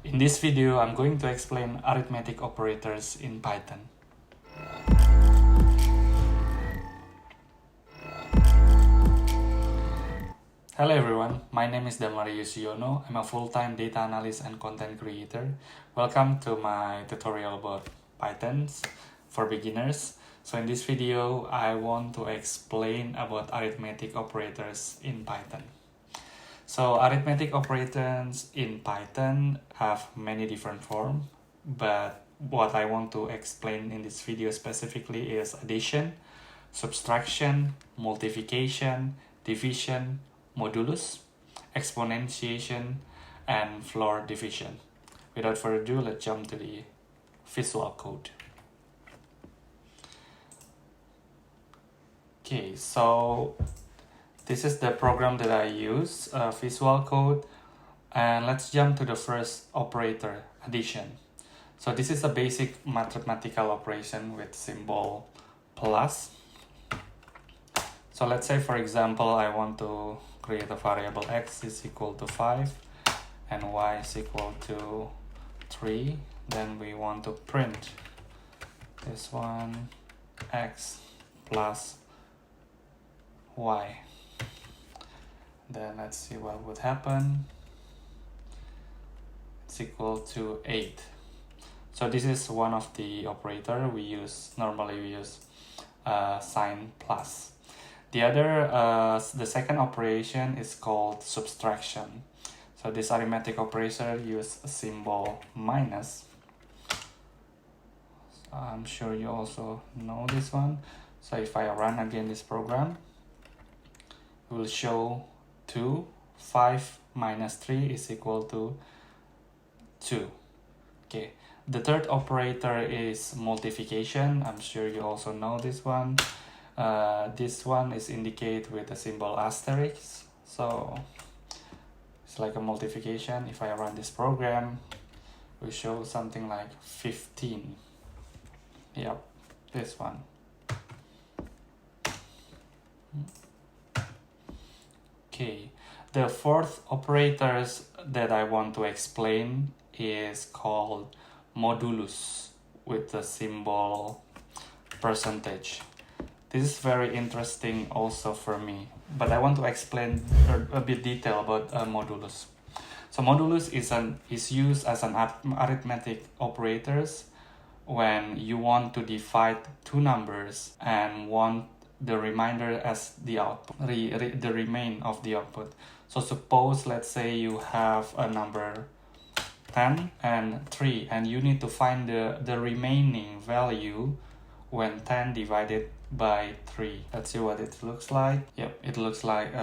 In this video, I'm going to explain arithmetic operators in Python. Hello everyone, my name is Damario Sujono. I'm a full-time data analyst and content creator. Welcome to my tutorial about Python for beginners. So in this video, I want to explain about arithmetic operators in Python. So arithmetic operators in Python have many different forms, but what I want to explain in this video specifically is addition, subtraction, multiplication, division, modulus, exponentiation, and floor division. Without further ado, let's jump to the visual code. Okay, so this is the program that I use, Visual Code, and let's jump to the first operator, addition. So this is a basic mathematical operation with symbol plus. So let's say, for example, I want to create a variable x is equal to 5 and y is equal to 3. Then we want to print this one, x plus y. Then let's see what would happen. It's equal to 8. So this is one of the operator we use. Normally we use sign plus. The other, the second operation is called subtraction. So this arithmetic operator use a symbol minus. So I'm sure you also know this one. So if I run again this program, it will show 2. 5 minus 3 is equal to 2. Okay. The third operator is multiplication. I'm sure you also know this one. This one is indicated with the symbol asterisk. So it's like a multiplication. If I run this program, it will show something like 15. Yep, this one. Okay, the fourth operators that I want to explain is called modulus with the symbol percentage. This is very interesting also for me, but I want to explain a bit detail about modulus. So modulus is used as an arithmetic operators when you want to divide two numbers and want the remainder as the output, the remain of the output. So suppose, let's say you have a number 10 and 3 and you need to find the remaining value when 10 divided by 3. Let's see what it looks like. Yep, it looks like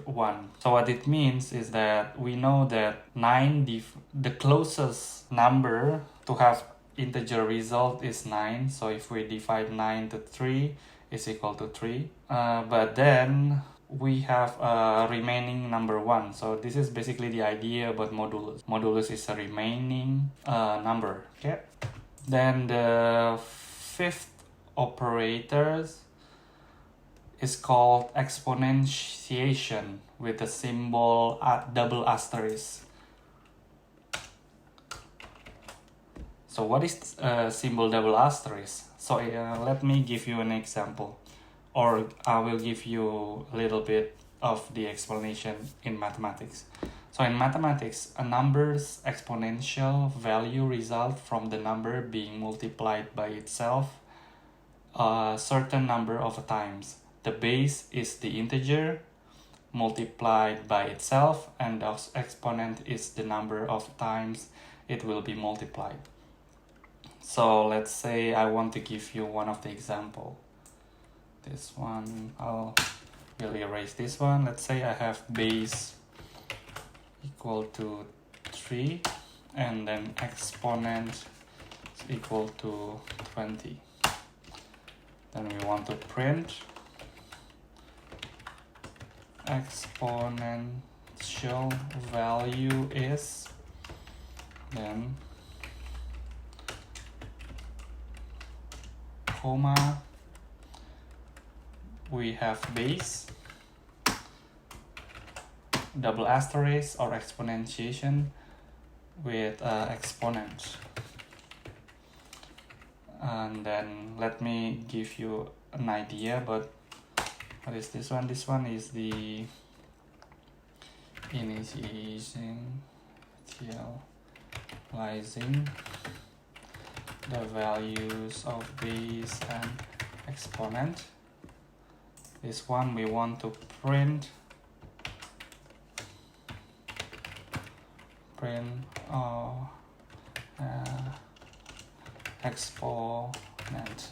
1. So what it means is that we know that 9, the closest number to have integer result is 9. So if we divide 9 to 3, is equal to 3. But then we have a remaining number 1. So this is basically the idea about modulus. Modulus is a remaining number. Okay. Then the fifth operator is called exponentiation with the symbol double asterisk. So what is symbol double asterisk? So let me give you an example, or I will give you a little bit of the explanation in mathematics. So in mathematics, a number's exponential value results from the number being multiplied by itself a certain number of times. The base is the integer multiplied by itself, and the exponent is the number of times it will be multiplied. So let's say I want to give you one of the example. This one, I'll really erase this one. Let's say I have base equal to 3 and then exponent is equal to 20. Then we want to print exponential value is, then comma, we have base, double asterisk or exponentiation, with exponent. And then let me give you an idea, but what is this one? This one is the initializing the values of base and exponent. This one we want to print exponent.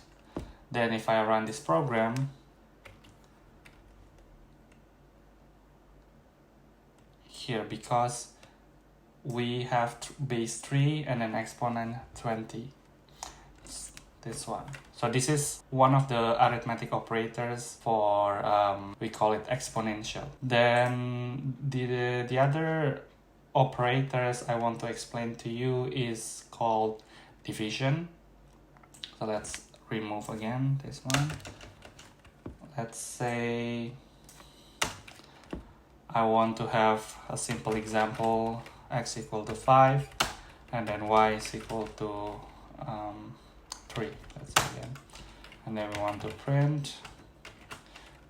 Then if I run this program, here, because we have base 3 and an exponent 20, this one. So this is one of the arithmetic operators for we call it exponential. Then the other operators I want to explain to you is called division. So let's remove again this one. Let's say I want to have a simple example, x equal to 5 and then y is equal to 3, let's say again. And then we want to print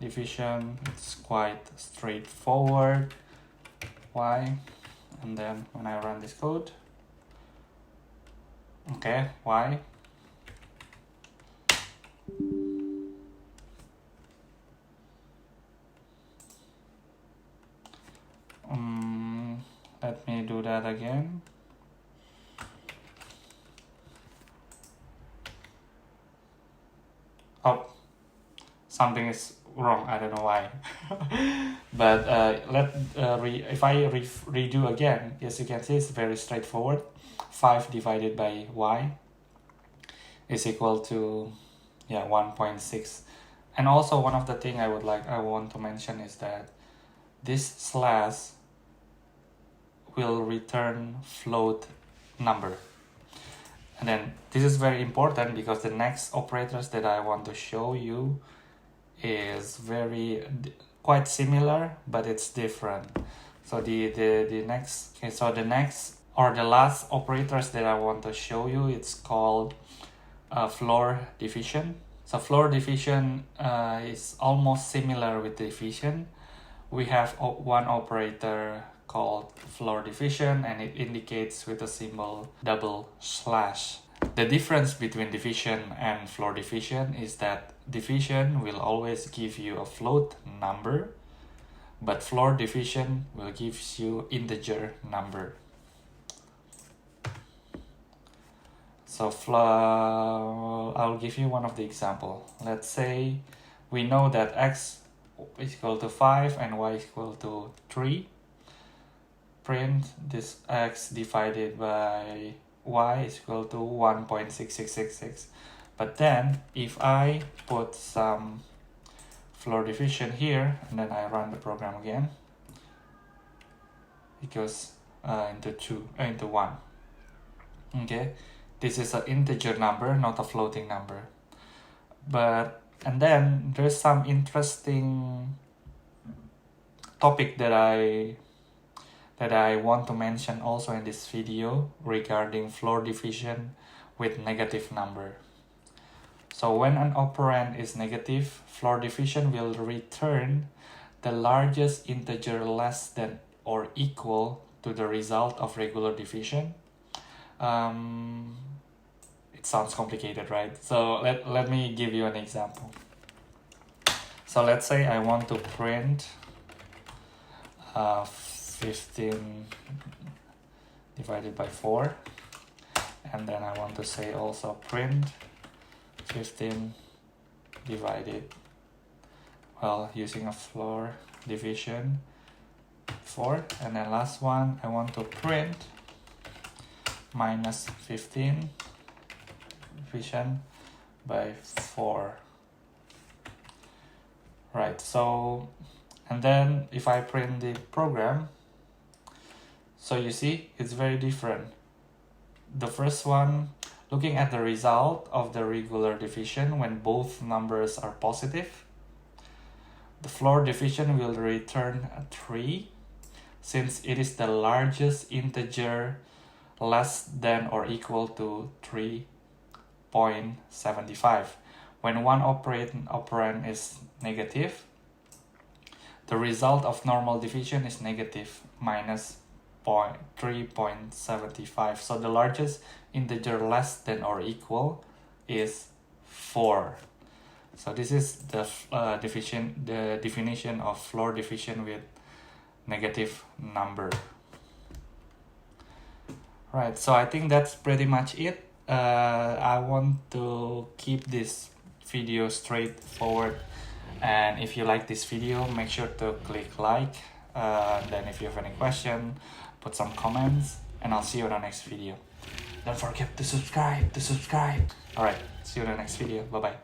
division. It's quite straightforward. Y, and then when I run this code, okay, y. Let me do that again. Oh, something is wrong. I don't know why. But if I redo again, as you can see, it's very straightforward. 5 divided by y is equal to 1.6. And also one of the things I want to mention is that this slash will return float number. And then this is very important because the next operators that I want to show you is quite similar, but it's different. So the last operators that I want to show you, it's called floor division. So floor division is almost similar with division. We have one operator called floor division, and it indicates with a symbol /. The difference between division and floor division is that division will always give you a float number, but floor division will give you integer number. So I'll give you one of the example. Let's say we know that x is equal to 5 and y is equal to 3. Print this x divided by y is equal to 1.6666. But then if I put some floor division here and then I run the program again, it goes into 1. Okay, this is an integer number, not a floating number. And then there's some interesting topic that I want to mention also in this video regarding floor division with negative number. So when an operand is negative, floor division will return the largest integer less than or equal to the result of regular division. It sounds complicated, right? So let me give you an example. So let's say I want to print 15 divided by 4, and then I want to say also print 15 divided, using a floor division 4, and then last one I want to print minus 15 division by 4. Right, so and then if I print the program, so you see it's very different. The first one, looking at the result of the regular division when both numbers are positive, the floor division will return 3 since it is the largest integer less than or equal to 3.75. When one operand is negative, the result of normal division is negative minus 3.75. So the largest integer less than or equal is 4. So this is the definition of floor division with negative number. Right, so I think that's pretty much it. I want to keep this video straightforward, and if you like this video, make sure to click like. Then if you have any question, put some comments, and I'll see you in the next video. Don't forget to subscribe. Alright, see you in the next video. Bye bye.